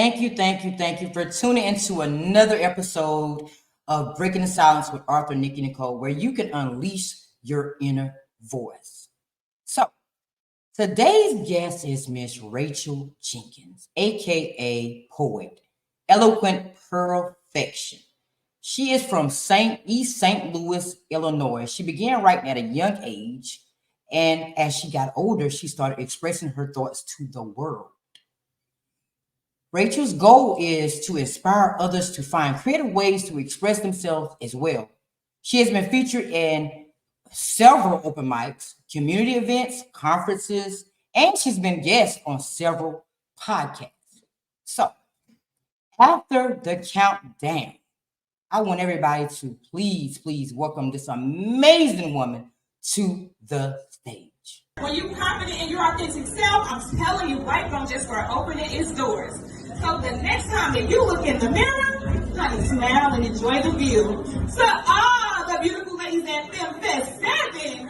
Thank you for tuning into another episode of Breaking the Silence with Arthur, Nikki, Nicole, where you can unleash your inner voice. So, today's guest is Miss Rachel Jenkins, aka Poet, Eloquent Pearlfection. She is from East St. Louis, Illinois. She began writing at a young age, and as she got older, she started expressing her thoughts to the world. Rachel's goal is to inspire others to find creative ways to express themselves as well. She has been featured in several open mics, community events, conferences, and she's been guest on several podcasts. So, after the countdown, I want everybody to please welcome this amazing woman to the stage. When you're confident in your authentic self, I'm telling you, life don't just start opening its doors. So the next time that you look in the mirror, honey, smile and enjoy the view. So all the beautiful ladies at Film Fest 7,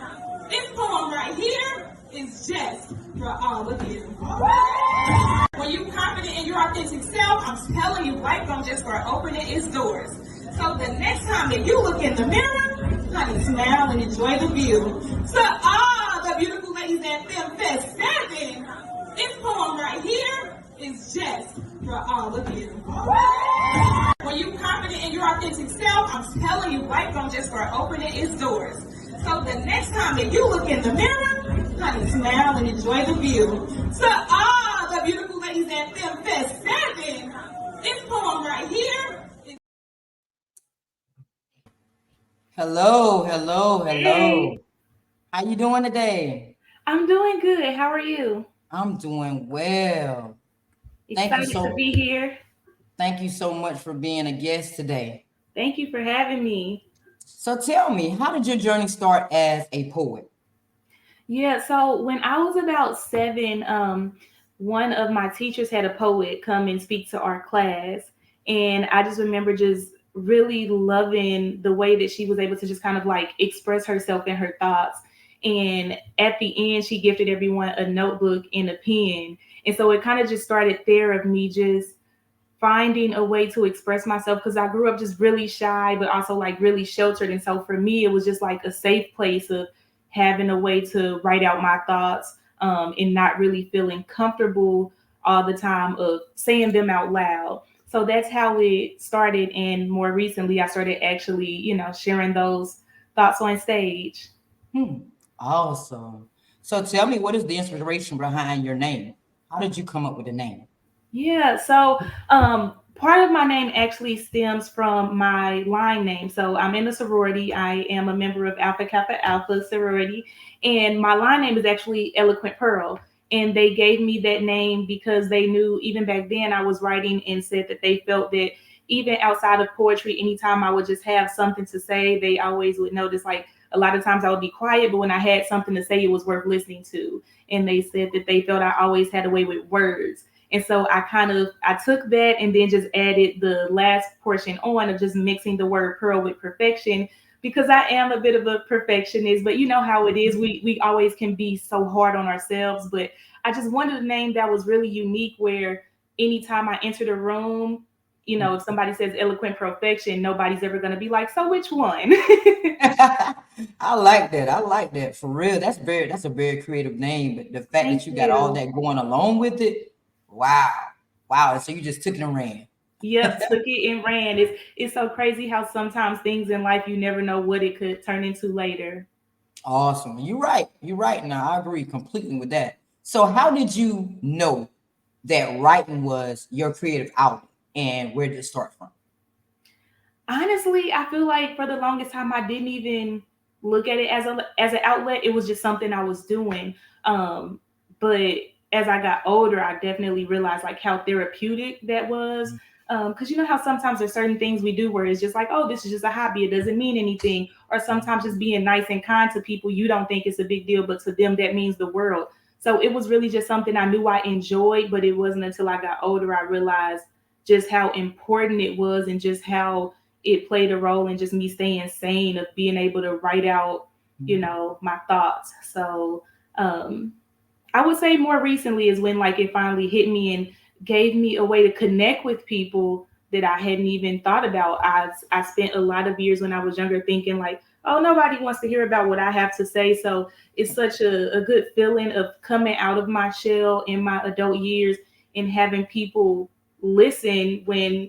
this poem right here is just for all of you. When you're confident in your authentic self, I'm telling you, life don't just start opening its doors. So the next time that you look in the mirror, honey, smile and enjoy the view. So all the beautiful ladies at Film Fest 7, this poem right here is just for all of you. When you're confident in your authentic self, I'm telling you, life don't just start opening its doors. So the next time that you look in the mirror, honey, smile and enjoy the view. So all the beautiful ladies at Film Fest 7, this poem right here is... Hello. Hey. How you doing today? I'm doing good. How are you? I'm doing well. Excited to be here. Thank you so much for being a guest today. Thank you for having me. So tell me, how did your journey start as a poet? Yeah, so when I was about 7, one of my teachers had a poet come and speak to our class. And I just remember just really loving the way that she was able to just kind of like express herself and her thoughts. And at the end, she gifted everyone a notebook and a pen. And so it kind of just started there of me just finding a way to express myself, because I grew up just really shy, but also like really sheltered. And so for me, it was just like a safe place of having a way to write out my thoughts, and not really feeling comfortable all the time of saying them out loud. So that's how it started. And more recently, I started actually, sharing those thoughts on stage. Awesome. So tell me, what is the inspiration behind your name? How did you come up with the name? Yeah, so part of my name actually stems from my line name. So I'm in a sorority. I am a member of Alpha Kappa Alpha sorority, and my line name is actually Eloquent Pearl. And they gave me that name because they knew even back then I was writing, and said that they felt that even outside of poetry, anytime I would just have something to say, they always would notice, like, a lot of times I would be quiet, but when I had something to say, it was worth listening to. And they said that they felt I always had a way with words. And so I took that and then just added the last portion on of just mixing the word pearl with perfection, because I am a bit of a perfectionist, but you know how it is. We always can be so hard on ourselves, but I just wanted a name that was really unique, where anytime I entered a room, if somebody says Eloquent Pearlfection, nobody's ever going to be like, so which one? I like that. For real. That's a very creative name. But the fact that you got all that going along with it, wow. So you just took it and ran. Yep, took it and ran. It's so crazy how sometimes things in life, you never know what it could turn into later. Awesome. You're right. Now, I agree completely with that. So how did you know that writing was your creative outlet, and where did it start from? Honestly, I feel like for the longest time, I didn't even look at it as an outlet. It was just something I was doing. But as I got older, I definitely realized like how therapeutic that was. Because you know how sometimes there's certain things we do where it's just like, oh, this is just a hobby. It doesn't mean anything. Or sometimes just being nice and kind to people, you don't think it's a big deal, but to them, that means the world. So it was really just something I knew I enjoyed, but it wasn't until I got older I realized just how important it was, and just how it played a role in just me staying sane, of being able to write out, my thoughts. So I would say more recently is when like it finally hit me, and gave me a way to connect with people that I hadn't even thought about. I spent a lot of years when I was younger thinking like, oh, nobody wants to hear about what I have to say. So it's such a good feeling of coming out of my shell in my adult years and having people listen when,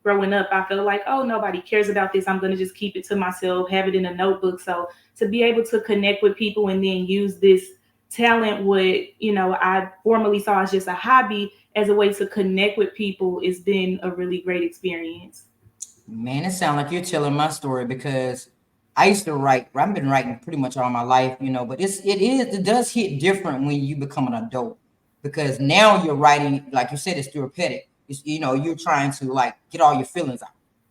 growing up, I felt like, oh, nobody cares about this. I'm going to just keep it to myself, have it in a notebook. So to be able to connect with people and then use this talent, what, I formerly saw as just a hobby, as a way to connect with people, has been a really great experience. Man, it sounds like you're telling my story because I used to write. I've been writing pretty much all my life, but it does hit different when you become an adult because now you're writing, like you said, it's therapeutic. You're trying to like get all your feelings out.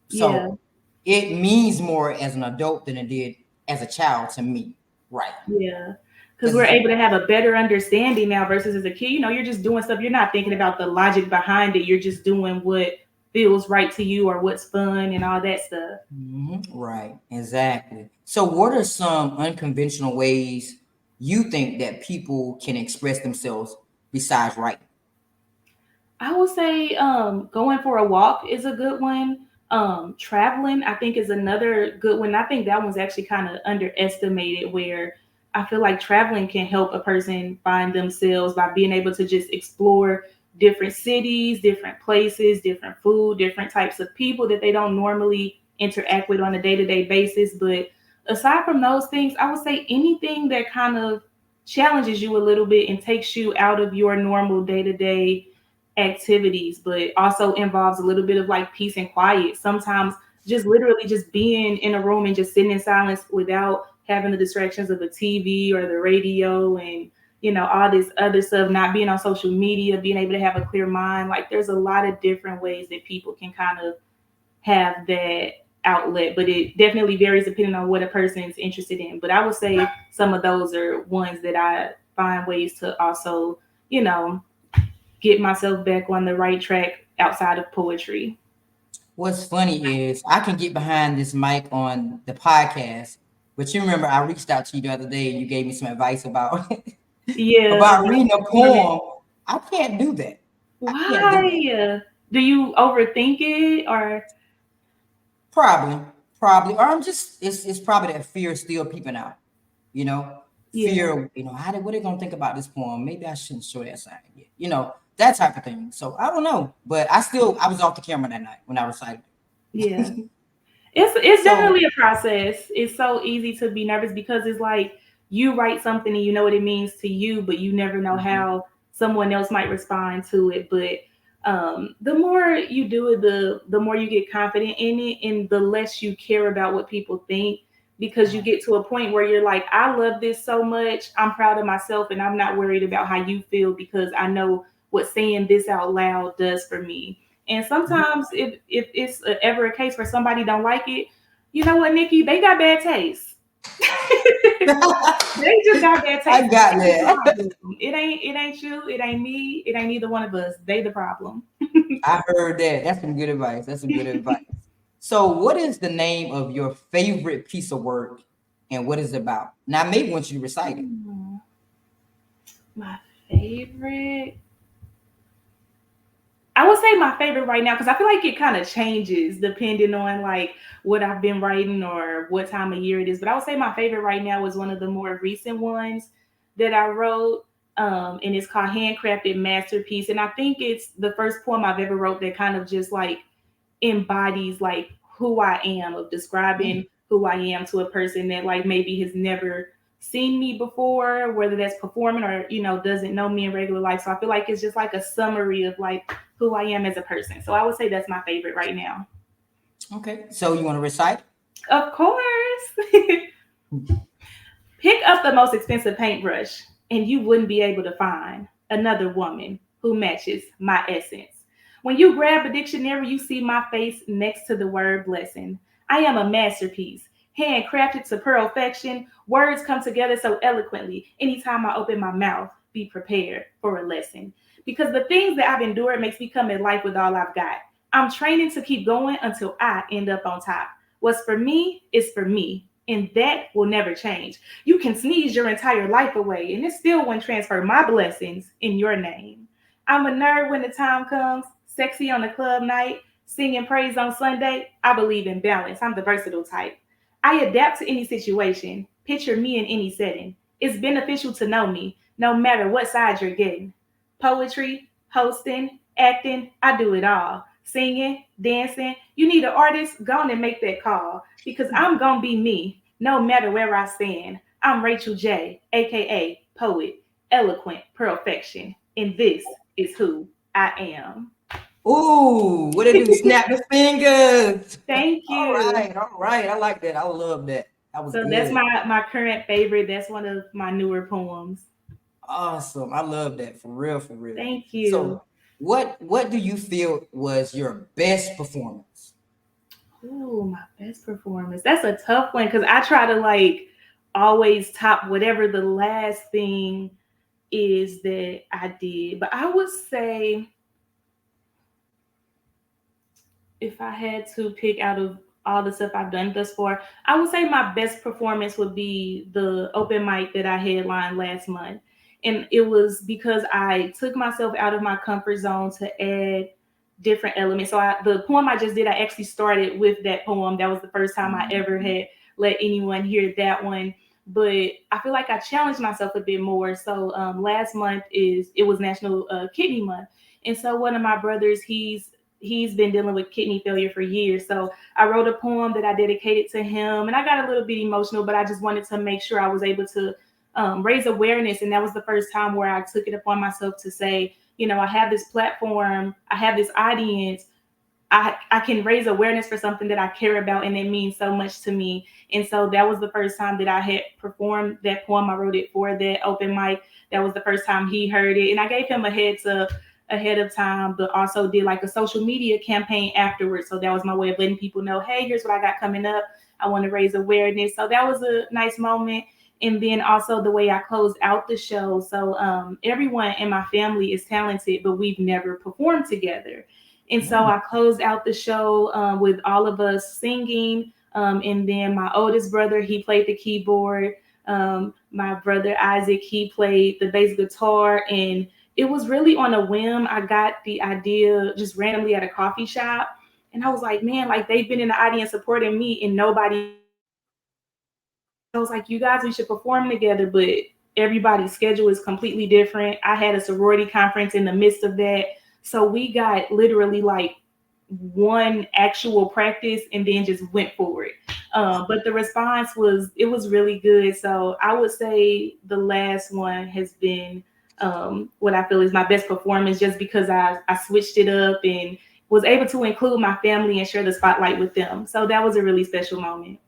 Yeah. So it means more as an adult than it did as a child to me, right? Yeah. Because we're Because able to have a better understanding now versus as a kid. You're just doing stuff. You're not thinking about the logic behind it. You're just doing what feels right to you or what's fun and all that stuff. right, exactly. So, what are some unconventional ways you think that people can express themselves besides writing? I would say going for a walk is a good one. Traveling, I think, is another good one. I think that one's actually kind of underestimated, where I feel like traveling can help a person find themselves by being able to just explore different cities, different places, different food, different types of people that they don't normally interact with on a day-to-day basis. But aside from those things, I would say anything that kind of challenges you a little bit and takes you out of your normal day-to-day activities, but also involves a little bit of like peace and quiet. Sometimes just literally just being in a room and just sitting in silence without having the distractions of the TV or the radio and all this other stuff, not being on social media, being able to have a clear mind. Like there's a lot of different ways that people can kind of have that outlet, but it definitely varies depending on what a person is interested in. But I would say some of those are ones that I find ways to also, you know, get myself back on the right track outside of poetry. What's funny is I can get behind this mic on the podcast, but you remember I reached out to you the other day and you gave me some advice about Yeah, about about reading a performing. poem. I can't do that. I can't do that. Why? Do you overthink it or Probably, probably, or I'm just it's probably that fear still peeping out. You know, yeah, fear. What are they gonna think about this poem? Maybe I shouldn't show that side yet. That type of thing. So I don't know, but I was off the camera that night when I recited. yeah. It's So definitely a process. It's so easy to be nervous because it's like you write something and you know what it means to you, but you never know mhm, how someone else might respond to it. But the more you do it, the more you get confident in it, and the less you care about what people think, because you get to a point where you're like, I love this so much. I'm proud of myself, and I'm not worried about how you feel because I know what saying this out loud does for me. And sometimes if it's ever a case where somebody don't like it, you know what, Nikki, they got bad taste. They just got bad I taste. got They the that. problem. It ain't you, it ain't me, it ain't either one of us. They the problem. I heard that. That's some good advice. That's some good advice. So, what is the name of your favorite piece of work, and what is it about? Now, I may want you to recite it. Hmm, my favorite. I would say my favorite right now because I feel like it kind of changes depending on like what I've been writing or what time of year it is. But I would say my favorite right now is one of the more recent ones that I wrote, and it's called Handcrafted Masterpiece. And I think it's the first poem I've ever wrote that kind of just like embodies like who I am, of Mm, describing who I am to a person that like maybe has never seen me before, whether that's performing or doesn't know me in regular life. So I feel like it's just like a summary of like who I am as a person. So I would say that's my favorite right now. okay. So, you want to recite? Of course. Pick up the most expensive paintbrush, and you wouldn't be able to find another woman who matches my essence. When you grab a dictionary, you see my face next to the word blessing. I am a masterpiece, handcrafted to perfection. Words come together so eloquently. Anytime I open my mouth, be prepared for a lesson. Because the things that I've endured makes me come in life with all I've got. I'm training to keep going until I end up on top. What's for me is for me, and that will never change. You can sneeze your entire life away, and it still won't transfer my blessings in your name. I'm a nerd when the time comes, sexy on the club night, singing praise on Sunday. I believe in balance. I'm the versatile type. I adapt to any situation. Picture me in any setting. It's beneficial to know me, no matter what side you're getting. Poetry, hosting, acting, I do it all. Singing, dancing. You need an artist? Go on and make that call because I'm going to be me, no matter where I stand. I'm Rachel J, aka Poet, Eloquent Pearlfection, and this is who I am. Ooh, what it do? Snap the fingers. Thank All you. right, all right. I like that. I love that. That was So that's good. my current favorite. That's one of my newer poems. Awesome. I love that. For real, for real. Thank you. So what do you feel was your best performance? Ooh, my best performance. That's a tough one because I try to like always top whatever the last thing is that I did. But I would say if I had to pick out of all the stuff I've done thus far, I would say my best performance would be the open mic that I headlined last month. And it was because I took myself out of my comfort zone to add different elements. So the poem I just did, I actually started with that poem. That was the first time I ever had let anyone hear that one. But I feel like I challenged myself a bit more. So last month it was National Kidney Month, and so one of my brothers, he's been dealing with kidney failure for years. So I wrote a poem that I dedicated to him, and I got a little bit emotional, but I just wanted to make sure I was able to raise awareness. And that was the first time where I took it upon myself to say, you know, I have this platform, I have this audience. I can raise awareness for something that I care about and it means so much to me. And so that was the first time that I had performed that poem. I wrote it for that open mic. That was the first time he heard it. And I gave him a heads up ahead of time, but also did like a social media campaign afterwards. So that was my way of letting people know, hey, here's what I got coming up. I want to raise awareness. So that was a nice moment. And then also the way I closed out the show. So everyone in my family is talented, but we've never performed together. And so I closed out the show with all of us singing. And then my oldest brother, he played the keyboard. My brother Isaac, he played the bass guitar. And it was really on a whim. I got the idea just randomly at a coffee shop. And I was like, man, like they've been in the audience supporting me and nobody. I was like, you guys, we should perform together. But everybody's schedule is completely different. I had a sorority conference in the midst of that. So we got literally like one actual practice and then just went for it. But the response it was really good. So I would say the last one has been what I feel is my best performance just because I switched it up and was able to include my family and share the spotlight with them. So that was a really special moment.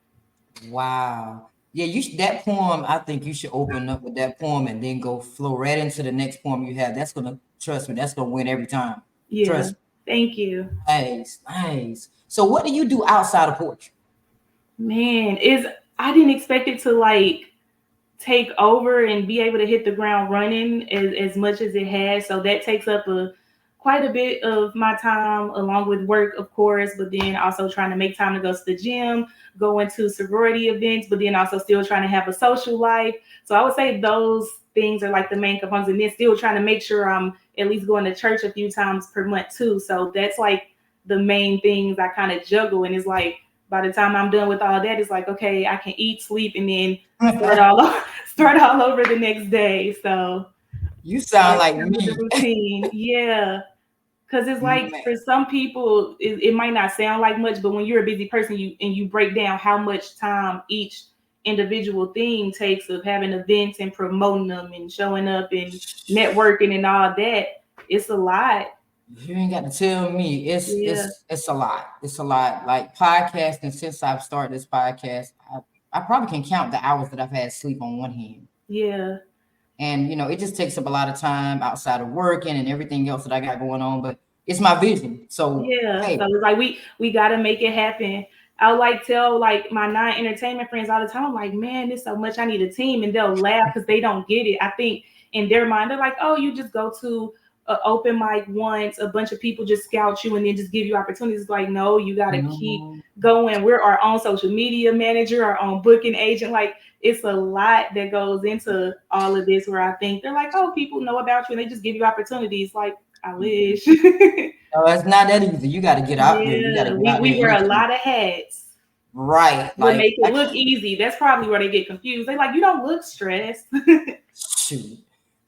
Wow. Yeah, that poem, I think you should open up with that poem and then go flow right into the next poem you have. That's gonna trust me, that's gonna win every time. Yeah. Trust me. Thank you. Nice, nice. So what do you do outside of poetry? Man, I didn't expect it to like take over and be able to hit the ground running as much as it has. So that takes up quite a bit of my time along with work, of course, but then also trying to make time to go to the gym, going to sorority events, but then also still trying to have a social life. So I would say those things are like the main components, and then still trying to make sure I'm at least going to church a few times per month too. So that's like the main things I kind of juggle. And it's like by the time I'm done with all that, it's like, okay, I can eat, sleep, and then start all over the next day. So You sound that's like kind of the me. routine. Yeah. Because it's like Man. for some people, it might not sound like much, but when you're a busy person, you break down how much time each individual thing takes of having events and promoting them and showing up and networking and all that. It's a lot. You ain't got to tell me. It's Yeah. it's it's a lot. It's a lot. Like podcasting, since I've started this podcast, I probably can count the hours that I've had sleep on one hand. Yeah. And it just takes up a lot of time outside of working and everything else that I got going on. But it's my vision. So Yeah. hey, So it's like we gotta make it happen. I like tell like my non-entertainment friends all the time, I'm like, man, there's so much I need a team, and they'll laugh because they don't get it. I think in their mind, they're like, oh, you just go to an open mic once, a bunch of people just scout you and then just give you opportunities. It's like, no, you gotta keep no, going. We're our own social media manager, our own booking agent. Like it's a lot that goes into all of this where I think they're like, oh, people know about you and they just give you opportunities. Like, I wish. No, it's not that easy. You got to get out there. You got to Yeah, get out there we and wear a educate. lot of hats. Right. Would Like make it look easy. That's probably where they get confused. They like, you don't look stressed. shoot.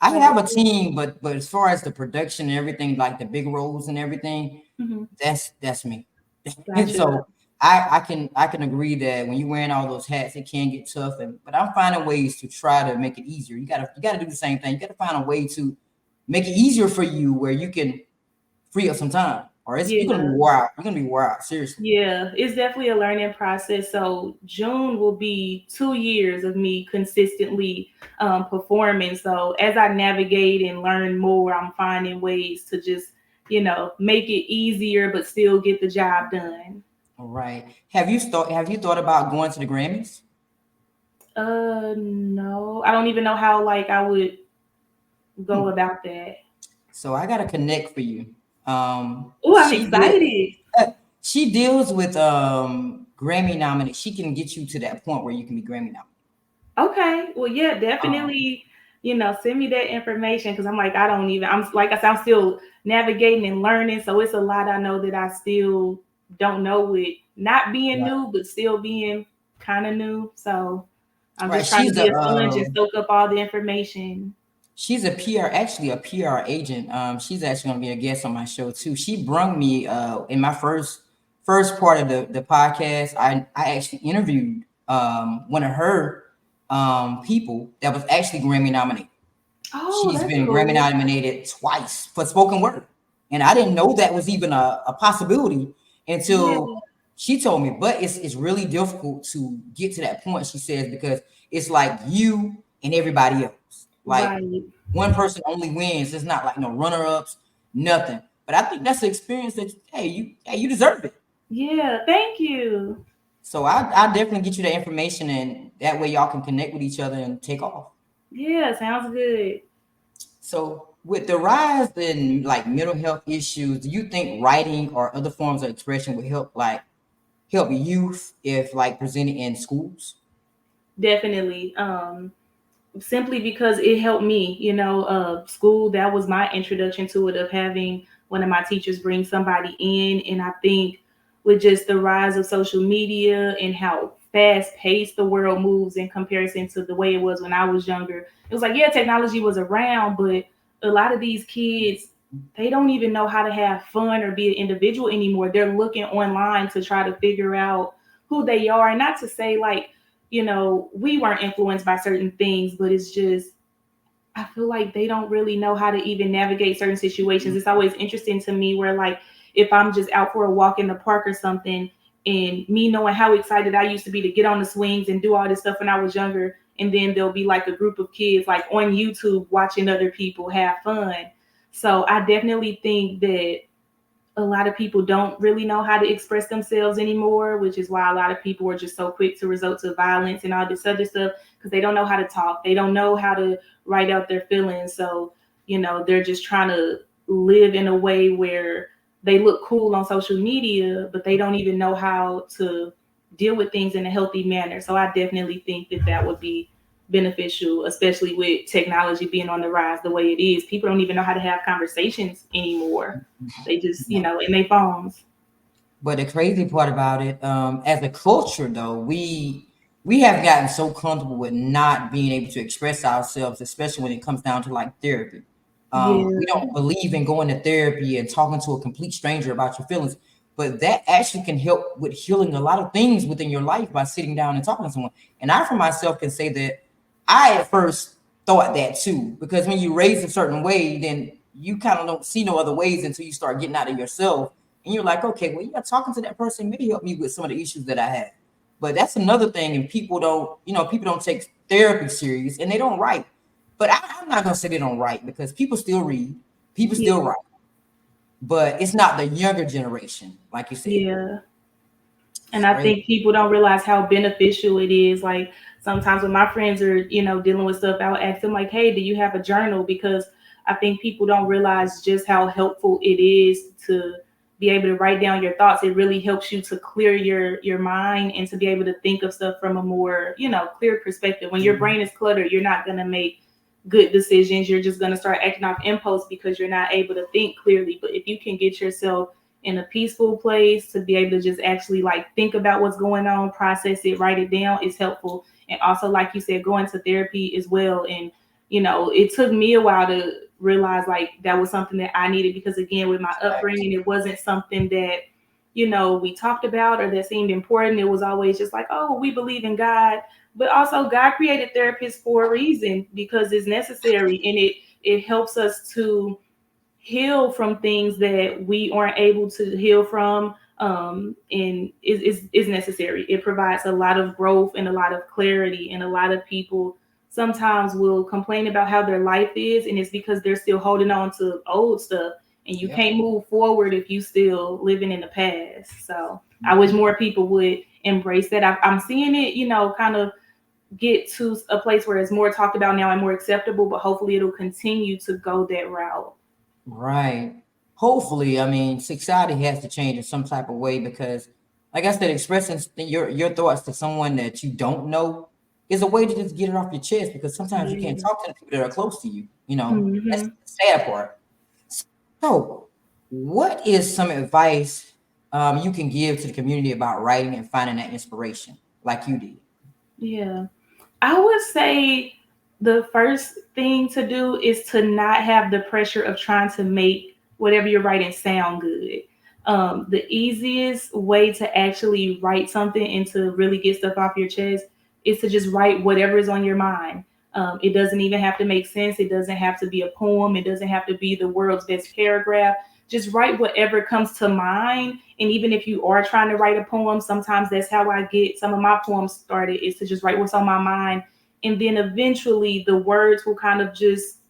I Like, have a team, but as far as the production and everything, like the big roles and everything, mm-hmm. that's me. And Gotcha. so I can agree that when you're wearing all those hats, it can get tough. But I'm finding ways to try to make it easier. You gotta do the same thing. You gotta find a way to make it easier for you where you can free up some time. Or you're gonna be Yeah. wore out. You're gonna be wore out, seriously. Yeah, it's definitely a learning process. So June will be 2 years of me consistently performing. So as I navigate and learn more, I'm finding ways to just, make it easier, but still get the job done. All right. Have you thought about going to the Grammys? No, I don't even know how like I would go Hmm. about that. So I got a connect for you. Oh, I'm She did. excited. She deals with Grammy nominated. She can get you to that point where you can be Grammy nominated. Okay. Well, yeah, Um, definitely, send me that information because I'm like, I don't even, I'm like I said, I'm still navigating and learning. So it's a lot I know that I still don't know with not being right, new, but still being kind of new. So I'm right. just trying to be a sponge and soak up all the information. She's a PR, actually a PR agent. She's actually gonna be a guest on my show too. She brung me in my first part of the podcast. I actually interviewed one of her people that was actually Grammy nominated. Oh, She's that's been Grammy cool. nominated twice for spoken word. And I didn't know that was even a possibility until Yeah, she told me. But it's really difficult to get to that point, she says, because it's like you and everybody else. Like right. one person only wins. It's not like no runner-ups, nothing. But I think that's the experience that you deserve it. Yeah, thank you. So I definitely get you the information, and that way y'all can connect with each other and take off. Yeah, sounds good. So, with the rise in like mental health issues, do you think writing or other forms of expression would help youth if like presented in schools? Definitely. Simply because it helped me, school, that was my introduction to it, of having one of my teachers bring somebody in. And I think with just the rise of social media and how fast paced the world moves in comparison to the way it was when I was younger, it was like, yeah, technology was around, but a lot of these kids, they don't even know how to have fun or be an individual anymore. They're looking online to try to figure out who they are. And not to say like, we weren't influenced by certain things, but it's just, I feel like they don't really know how to even navigate certain situations. It's always interesting to me where, like, if I'm just out for a walk in the park or something, and me knowing how excited I used to be to get on the swings and do all this stuff when I was younger, and then there'll be like a group of kids like on YouTube watching other people have fun. So I definitely think that a lot of people don't really know how to express themselves anymore, which is why a lot of people are just so quick to resort to violence and all this other stuff because they don't know how to talk. They don't know how to write out their feelings. So, they're just trying to live in a way where they look cool on social media, but they don't even know how to deal with things in a healthy manner. So I definitely think that that would be beneficial, especially with technology being on the rise the way it is. People don't even know how to have conversations anymore. They just, in their phones. But the crazy part about it, as a culture, though, we have gotten so comfortable with not being able to express ourselves, especially when it comes down to like therapy. We Yeah, don't believe in going to therapy and talking to a complete stranger about your feelings, but that actually can help with healing a lot of things within your life by sitting down and talking to someone. And I, for myself, can say that I at first thought that too, because when you raise a certain way, then you kind of don't see no other ways until you start getting out of yourself and you're like, okay, well, yeah, talking to that person may help me with some of the issues that I have. But that's another thing, and people don't take therapy serious, and they don't write. But I'm not gonna say they don't write because people still read, people still yeah, write. But it's not the younger generation, like you said. yeah. It's And I crazy. think people don't realize how beneficial it is. Like sometimes when my friends are, dealing with stuff, I'll ask them like, "Hey, do you have a journal?" Because I think people don't realize just how helpful it is to be able to write down your thoughts. It really helps you to clear your mind and to be able to think of stuff from a more, clear perspective. When your Mhm. brain is cluttered, you're not gonna make good decisions. You're just going to start acting off impulse because you're not able to think clearly. But if you can get yourself in a peaceful place to be able to just actually like think about what's going on, process it, write it down, is helpful. And also, like you said, going to therapy as well. And, you know, it took me a while to realize like that was something that I needed, because again, with my upbringing, it wasn't something that, you know, we talked about or that seemed important. It was always just like, oh, we believe in God. But also God created therapists for a reason, because it's necessary, and it helps us to heal from things that we aren't able to heal from, and is necessary. It provides a lot of growth and a lot of clarity, and a lot of people sometimes will complain about how their life is, and it's because they're still holding on to old stuff, and you can't move forward if you still living in the past. So I wish more people would embrace that. I'm seeing it, you know, kind of get to a place where it's more talked about now and more acceptable, but hopefully it'll continue to go that route. Right. Hopefully, I mean, society has to change in some type of way, because, like I said, expressing your thoughts to someone that you don't know is a way to just get it off your chest, because sometimes you can't talk to the people that are close to you. You know, that's the sad part. So, what is some advice you can give to the community about writing and finding that inspiration like you did? Yeah. I would say the first thing to do is to not have the pressure of trying to make whatever you're writing sound good. The easiest way to actually write something and to really get stuff off your chest is to just write whatever is on your mind. It doesn't even have to make sense. It doesn't have to be a poem. It doesn't have to be the world's best paragraph. Just write whatever comes to mind. And even if you are trying to write a poem, sometimes that's how I get some of my poems started, is to just write what's on my mind. And then eventually the words will kind of just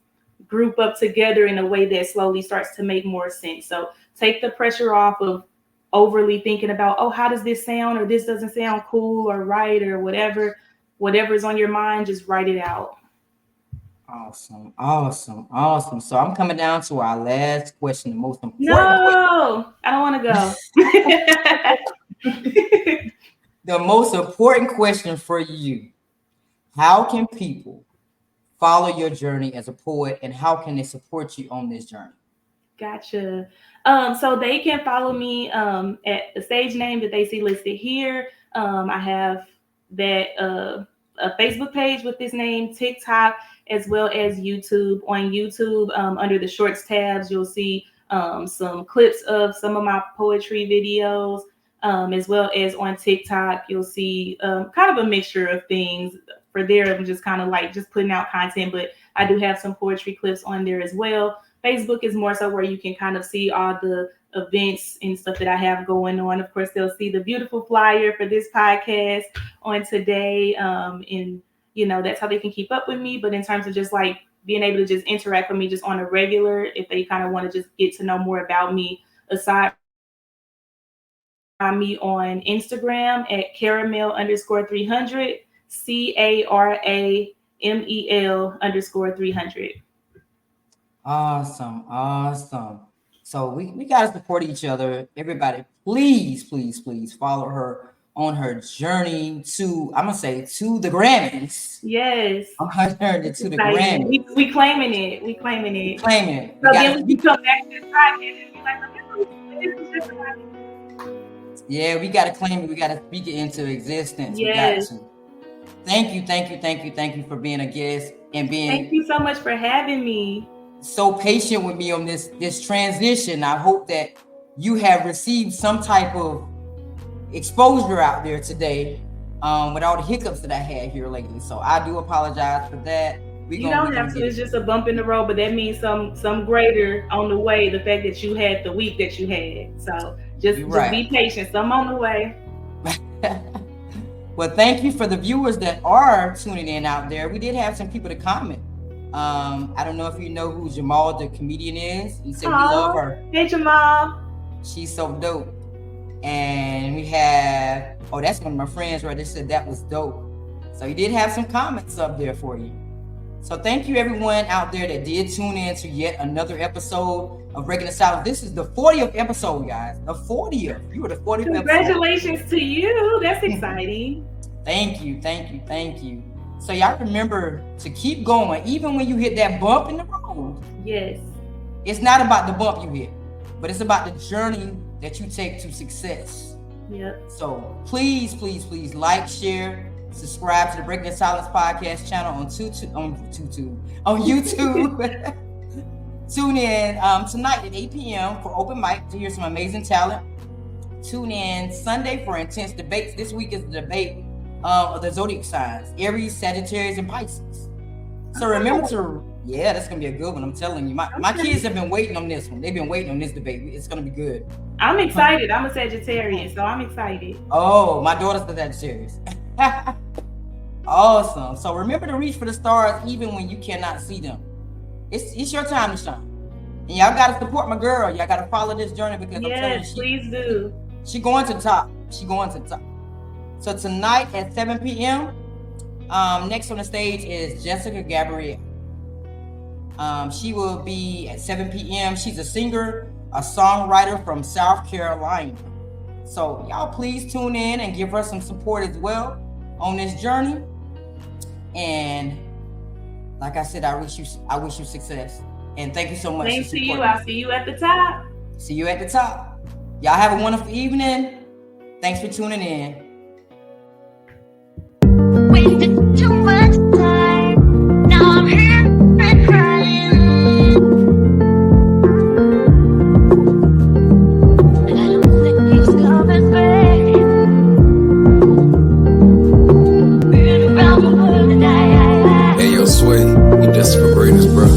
group up together in a way that slowly starts to make more sense. So take the pressure off of overly thinking about, oh, how does this sound? Or this doesn't sound cool or right or whatever. Whatever's on your mind, just write it out. Awesome, awesome, awesome. So I'm coming down to our last question, the most important No, I don't want to go. The most important question for you: how can people follow your journey as a poet, and how can they support you on this journey? Gotcha. So they can follow me at the stage name that they see listed here. I have that a Facebook page with this name, TikTok, as well as YouTube. On YouTube, under the shorts tabs, you'll see some clips of some of my poetry videos, as well as on TikTok, you'll see kind of a mixture of things. For there, I'm just kind of like just putting out content, but I do have some poetry clips on there as well. Facebook is more so where you can kind of see all the events and stuff that I have going on. Of course, they'll see the beautiful flyer for this podcast on today. And, you know, that's how they can keep up with me. But in terms of just like being able to just interact with me just on a regular, if they kind of want to just get to know more about me, aside from me on Instagram at caramel_300, CARAMEL_300. Awesome, awesome. So we gotta support each other. Everybody, please, please, please follow her on her journey to, I'm gonna say, to the Grammys. Yes. On her journey to the Grammys. We claiming it. We claiming it. Claiming it. So then we come back to this podcast and be like, remember, this is just about it. Yeah, we gotta claim it. We gotta speak it into existence. Yes. We got to. Thank you, thank you, thank you, thank you for being a guest and being. Thank you so much for having me. So patient with me on this transition. I hope that you have received some type of exposure out there today, with all the hiccups that I had here lately. So I do apologize for that. You don't have to. It's just a bump in the road, but that means some greater on the way. The fact that you had the week that you had. So just be patient. Some on the way. Well, thank you for the viewers that are tuning in out there. We did have some people to comment. I don't know if you know who Jamal the comedian is. He said we love her. Hey Jamal. She's so dope. And we have, that's one of my friends right there, said that was dope. So he did have some comments up there for you. So thank you everyone out there that did tune in to yet another episode of Breaking the Silence. This is the 40th episode, guys. The 40th. You were the 40th Congratulations episode. To you. That's exciting. Thank you, thank you, thank you. So y'all remember to keep going, even when you hit that bump in the road. Yes. It's not about the bump you hit, but it's about the journey that you take to success. Yep. So please, please, please like, share, subscribe to the Breaking the Silence podcast channel on YouTube. Tune in tonight at 8 p.m. for open mic to hear some amazing talent. Tune in Sunday for intense debates. This week is the debate of the zodiac signs, Aries, Sagittarius, and Pisces. So remember that's gonna be a good one. I'm telling you, my kids have been waiting on this one. They've been waiting on this debate. It's gonna be good. I'm excited. I'm a Sagittarius, so I'm excited. Oh, my daughter's a Sagittarius. Awesome. So remember to reach for the stars even when you cannot see them. It's your time to shine. And y'all gotta support my girl. Y'all gotta follow this journey because I'm telling you, please do. She going to the top. She going to the top. So tonight at 7 p.m. Next on the stage is Jessica Gabrielle. She will be at 7 p.m. She's a singer, a songwriter from South Carolina. So y'all please tune in and give her some support as well on this journey. And like I said, I wish you success. And thank you so much. Thanks to you. I'll see you at the top. See you at the top. Y'all have a wonderful evening. Thanks for tuning in. Wasted too much time. Now I'm here and crying. And I don't think he's coming back. Been around the world and Hey, yo, Sway, you desperate for greatness, bro.